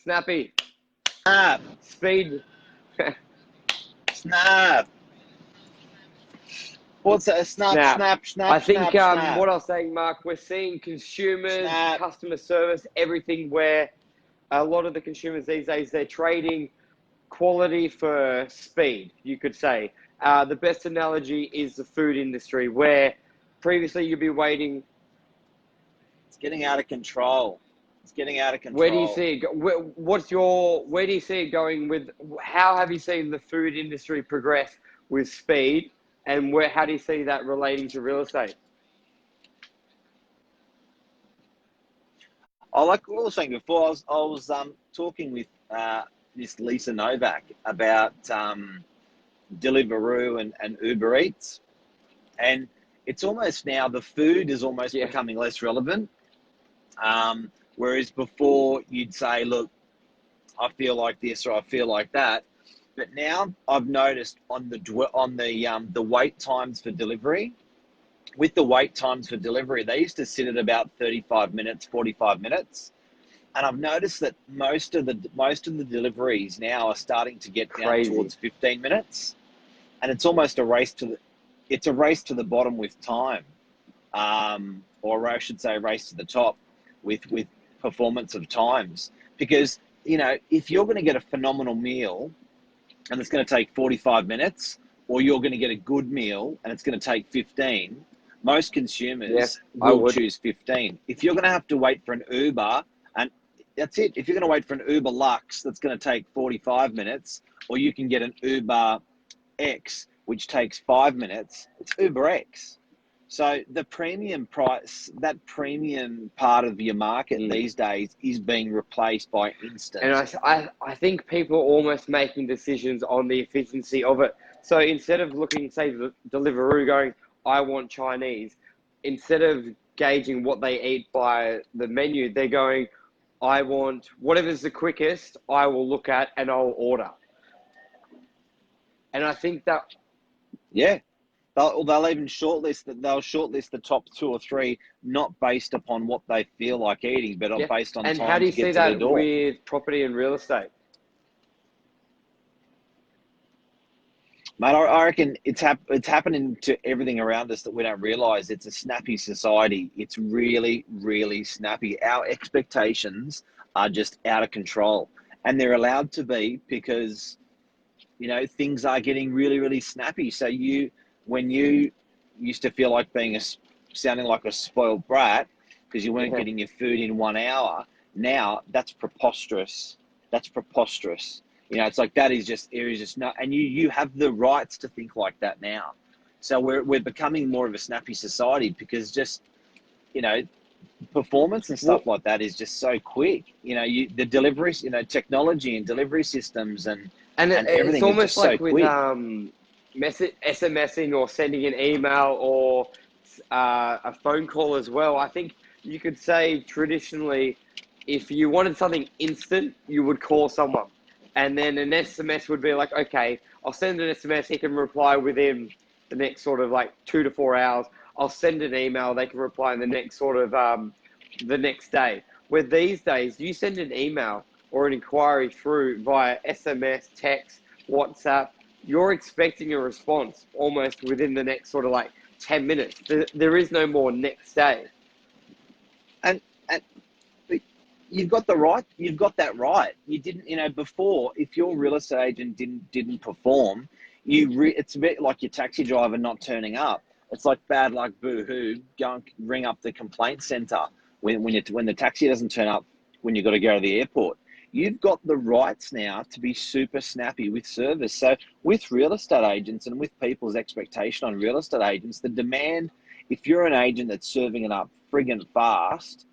Snappy. Snap. Speed. Snap. What's that? Snap, Snap. snap, snap, I think snap, snap. what I was saying, Mark, we're seeing consumers, Snap. customer service, everything where a lot of the consumers these days, they're trading quality for speed, you could say. The best analogy is the food industry, where previously you'd be waiting. It's getting out of control. It's getting out of control. Where do you see it? Where do you see it going with? How have you seen the food industry progress with speed, and how do you see that relating to real estate? Like what I was saying before, I was talking with this Lisa Novak about Deliveroo and Uber Eats, and it's almost now the food is almost becoming less relevant. Whereas before you'd say, look, I feel like this or I feel like that. But now I've noticed on the wait times for delivery, with the wait times for delivery, they used to sit at about 35 minutes, 45 minutes. And I've noticed that most of the deliveries now are starting to get down towards 15 minutes. And it's almost a race to the bottom with time. Or I should say a race to the top with performance of times. Because, if you're going to get a phenomenal meal and it's going to take 45 minutes, or you're going to get a good meal and it's going to take 15, most consumers will choose 15. If you're going to have to wait for an Uber, and that's it. If you're going to wait for an Uber Lux that's going to take 45 minutes, or you can get an Uber X, which takes 5 minutes, it's Uber X. So the premium price, that premium part of your market these days is being replaced by instant. And I think people are almost making decisions on the efficiency of it. So instead of looking, say, Deliveroo going, I want Chinese, instead of gauging what they eat by the menu, they're going, I want whatever's the quickest, I will look at and I'll order. And I think that... Yeah. They'll even shortlist the top 2 or 3, not based upon what they feel like eating, but based on and time how do you to get see to their that door. with property and real estate? Mate, I reckon it's happening to everything around us that we don't realise. It's a snappy society. It's really, really snappy. Our expectations are just out of control, and they're allowed to be because, things are getting really, really snappy. So when you used to feel like sounding like a spoiled brat because you weren't getting your food in 1 hour, now that's preposterous. That's preposterous. It's like there is just not, and you have the rights to think like that now. So we're becoming more of a snappy society because just, performance and stuff like that is just so quick. The deliveries, technology and delivery systems and everything. It's almost is like so with quick. SMSing or sending an email or a phone call as well. I think you could say traditionally, if you wanted something instant, you would call someone. And then an SMS would be like, okay, I'll send an SMS. He can reply within the next sort of 2 to 4 hours. I'll send an email. They can reply in the next sort of the next day. Where these days, you send an email or an inquiry through via SMS, text, WhatsApp, you're expecting a response almost within the next sort of 10 minutes. There is no more next day. And you've got that right. You didn't, before, if your real estate agent didn't perform, it's a bit like your taxi driver not turning up. It's like bad luck, boo-hoo, go and ring up the complaint center when the taxi doesn't turn up when you've got to go to the airport. You've got the rights now to be super snappy with service. So with real estate agents and with people's expectation on real estate agents, the demand, if you're an agent that's serving it up friggin' fast,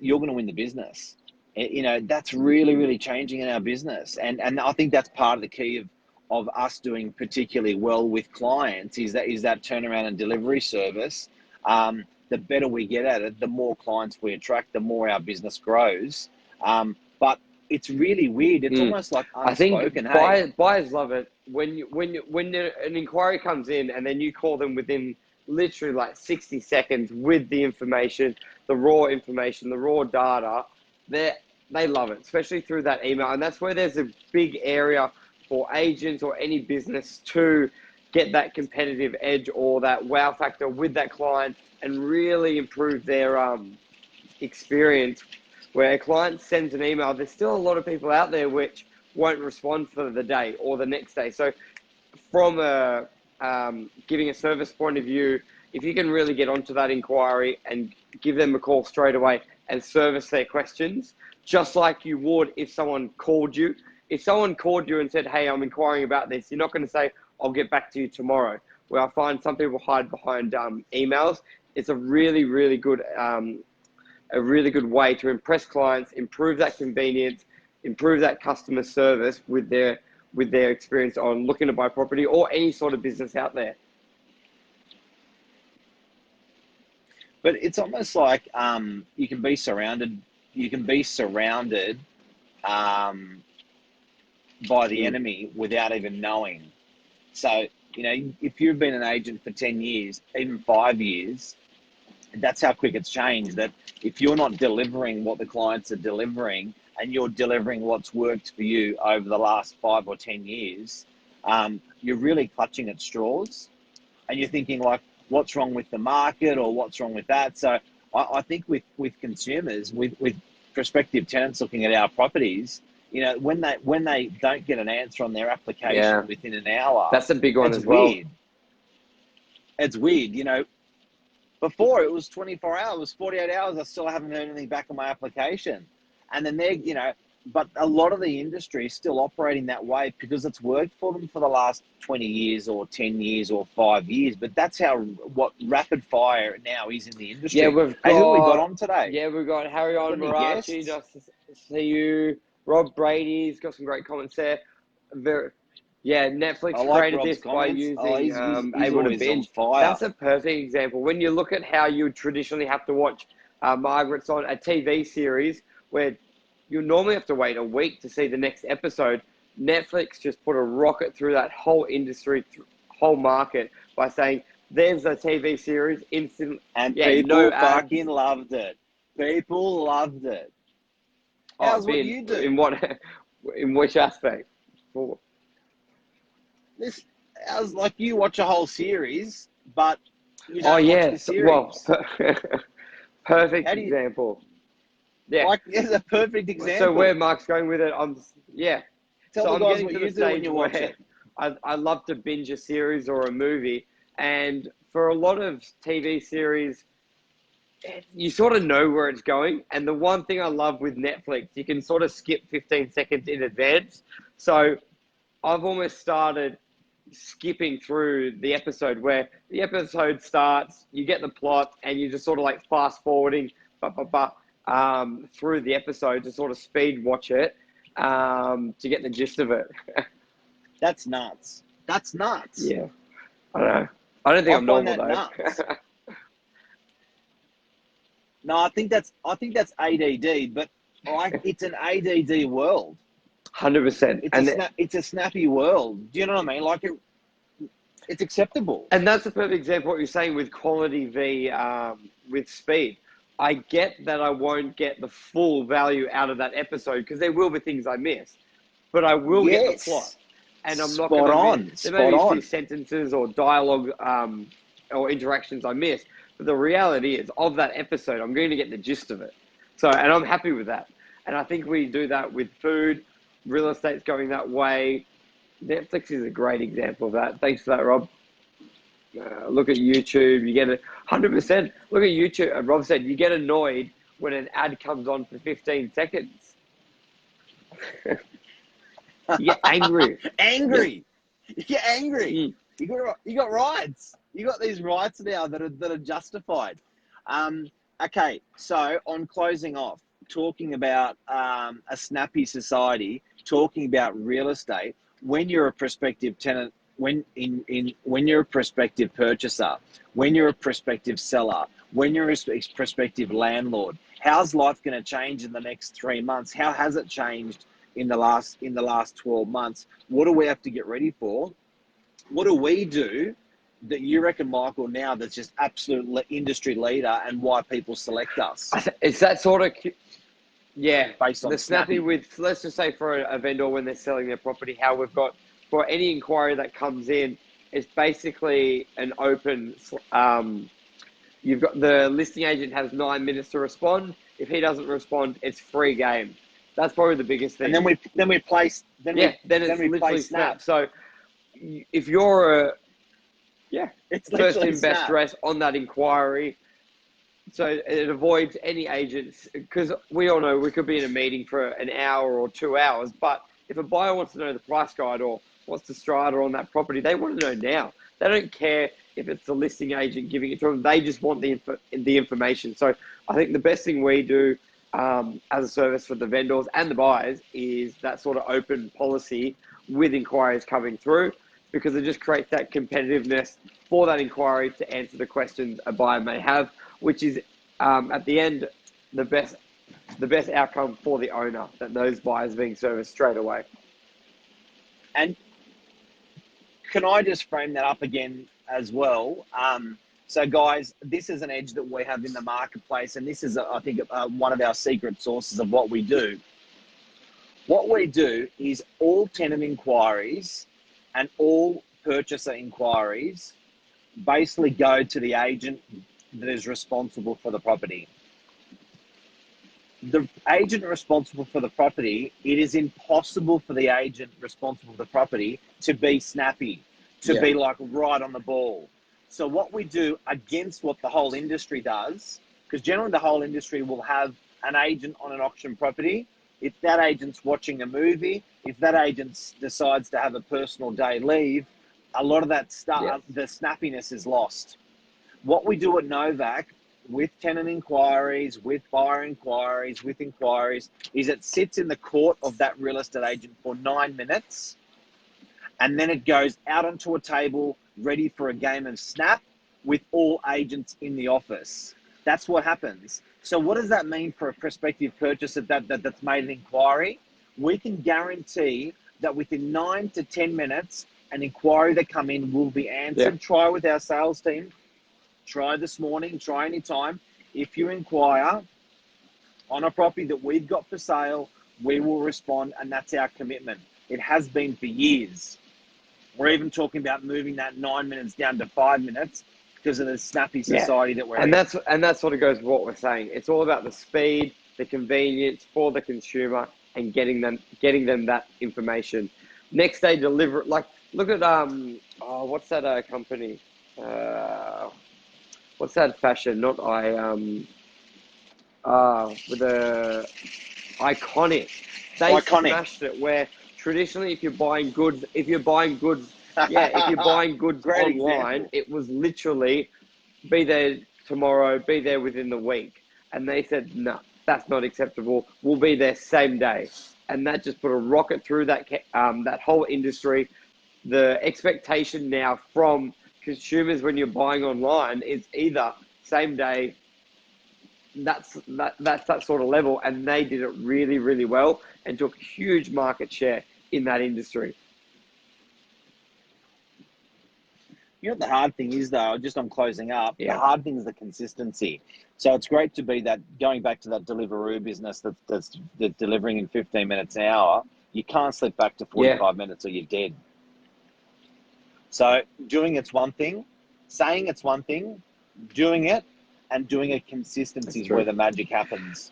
you're going to win the business. That's really, really changing in our business. And I think that's part of the key of us doing particularly well with clients is that turnaround and delivery service. The better we get at it, the more clients we attract, the more our business grows. But it's really weird. It's almost like unspoken. I think buyers love it when an inquiry comes in and then you call them within literally 60 seconds with the information, the raw data. they love it, especially through that email. And that's where there's a big area for agents or any business to get that competitive edge or that wow factor with that client and really improve their experience. Where a client sends an email, there's still a lot of people out there which won't respond for the day or the next day. So from a giving a service point of view, if you can really get onto that inquiry and give them a call straight away and service their questions, just like you would if someone called you. If someone called you and said, hey, I'm inquiring about this, you're not going to say, I'll get back to you tomorrow. Where I find some people hide behind emails. It's a really, really good way to impress clients, improve that convenience, improve that customer service with their experience on looking to buy property or any sort of business out there. But it's almost like you can be surrounded by the enemy without even knowing. So, you know, if you've been an agent for 10 years, even 5 years, that's how quick it's changed. That if you're not delivering what the clients are delivering and you're delivering what's worked for you over the last 5 or 10 years, you're really clutching at straws and you're thinking like, what's wrong with the market or what's wrong with that? So I think with consumers, with prospective tenants looking at our properties, you know, when they don't get an answer on their application within an hour, that's a big one as well. Weird. It's weird, you know. Before it was 24 hours, 48 hours, I still haven't heard anything back on my application. And then they're, you know, but a lot of the industry is still operating that way because it's worked for them for the last 20 years or 10 years or 5 years. But that's what rapid fire now is in the industry. Yeah, who we got on today? Yeah, we've got Harry on Marachi. Nice to see you. Rob Brady's got some great comments there. Netflix created Rob's this comments. by using He's able to binge. Fire. That's a perfect example. When you look at how you would traditionally have to watch Margaret's on a TV series where you normally have to wait a week to see the next episode, Netflix just put a rocket through that whole industry, whole market by saying, there's a TV series instant. And people fucking loved it. People loved it. How's what you do? In which aspect? How's like you watch a whole series, but you don't watch the series. Well, perfect example. Yeah, like it's a perfect example. So where Mark's going with it, Tell the guys what you do when you watch it. I love to binge a series or a movie, and for a lot of TV series, you sort of know where it's going. And the one thing I love with Netflix, you can sort of skip 15 seconds in advance. So I've almost started skipping through the episode where the episode starts, you get the plot, and you just sort of like fast forwarding through the episode to sort of speed watch it to get the gist of it. That's nuts. Yeah, I don't know. I don't think I'm normal though. No, I think that's ADD, but it's an ADD world. 100%. It's a snappy world. Do you know what I mean? Like it's acceptable. And that's a perfect example of what you're saying with quality with speed. I get that I won't get the full value out of that episode because there will be things I miss, but I will get the plot. And I'm not going to miss. There may be a few sentences or dialogue or interactions I miss, but the reality is of that episode, I'm going to get the gist of it. So, and I'm happy with that. And I think we do that with food. Real estate's going that way. Netflix is a great example of that. Thanks for that, Rob. Look at YouTube. You get it 100%. Look at YouTube. Rob said you get annoyed when an ad comes on for 15 seconds. You get angry. You get angry. You got rights. You got these rights now that are justified. Okay, so on closing off, talking about a snappy society, talking about real estate, when you're a prospective tenant, when you're a prospective purchaser, when you're a prospective seller, when you're a prospective landlord, how's life going to change in the next 3 months? How has it changed in the last 12 months? What do we have to get ready for? What do we do that you reckon, Michael, now that's just absolute industry leader and why people select us? It's that sort of Yeah, based on the snappy Snappy. with, let's just say for a vendor when they're selling their property, how we've got for any inquiry that comes in, it's basically an open. You've got the listing agent has 9 minutes to respond. If he doesn't respond, it's free game. That's probably the biggest And thing. then we place then Yeah, then then it's we play literally Snap. snap. So if you're a It's first literally in best Snap. dress on that inquiry, so it avoids any agents, because we all know we could be in a meeting for an hour or 2 hours, but if a buyer wants to know the price guide or what's the strata on that property, they want to know now. They don't care if it's the listing agent giving it to them. They just want the information. So I think the best thing we do as a service for the vendors and the buyers is that sort of open policy with inquiries coming through, because it just creates that competitiveness for that inquiry to answer the questions a buyer may have, which is at the end the best outcome for the owner, that those buyers being serviced straight away. And can I just frame that up again as well? So, guys, this is an edge that we have in the marketplace, and this is, I think, one of our secret sources of what we do. What we do is all tenant inquiries and all purchaser inquiries basically go to the agent that is responsible for the property. The agent responsible for the property, it is impossible for the agent responsible for the property to be snappy, to be like right on the ball. So what we do against what the whole industry does, because generally the whole industry will have an agent on an auction property. If that agent's watching a movie, if that agent decides to have a personal day leave, a lot of that stuff, the snappiness is lost. What we do at Novak with tenant inquiries, with buyer inquiries, with inquiries, is it sits in the court of that real estate agent for 9 minutes, and then it goes out onto a table ready for a game of snap with all agents in the office. That's what happens. So what does that mean for a prospective purchaser that's made an inquiry? We can guarantee that within 9 to 10 minutes, an inquiry that come in will be answered. Try with our sales team. Try this morning, try anytime. If you inquire on a property that we've got for sale, we will respond, and that's our commitment. It has been for years. We're even talking about moving that 9 minutes down to 5 minutes because of the snappy society that we're in. And that sort of goes with what we're saying. It's all about the speed, the convenience for the consumer, and getting them that information. Next day deliver. Like, look at what's that company? What's that fashion? Not with a Iconic. They smashed it. Where traditionally, if you're buying goods online, it was literally be there tomorrow, be there within the week, and they said no, that's not acceptable. We'll be there same day, and that just put a rocket through that whole industry. The expectation now from consumers when you're buying online is either same day. That's that sort of level, and they did it really, really well and took huge market share in that industry. You know what the hard thing is, though, just on closing up, the hard thing is the consistency. So it's great to be that, going back to that Deliveroo business that's delivering in 15 minutes an hour, you can't slip back to 45 minutes or you're dead. So doing it's one thing, saying it's one thing, doing it, and doing it consistency is where the magic happens.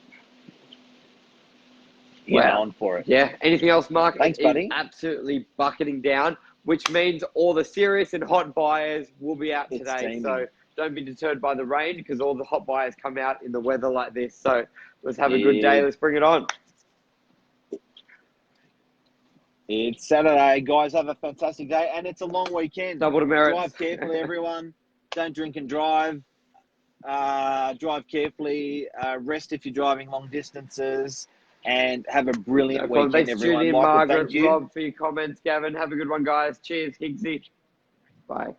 Wow. On for it. Yeah. Anything else, Mark? Thanks, buddy. Absolutely bucketing down, which means all the serious and hot buyers will be out today. Steaming. So don't be deterred by the rain, because all the hot buyers come out in the weather like this. So let's have a good day. Let's bring it on. It's Saturday, guys. Have a fantastic day, and it's a long weekend. Double demerits. Drive carefully, everyone. Don't drink and drive. Drive carefully. Rest if you're driving long distances. And have a brilliant weekend, thanks everyone. Thanks, Michael, Margaret, thank you. Rob, for your comments. Gavin, have a good one, guys. Cheers, Higgsy. Bye.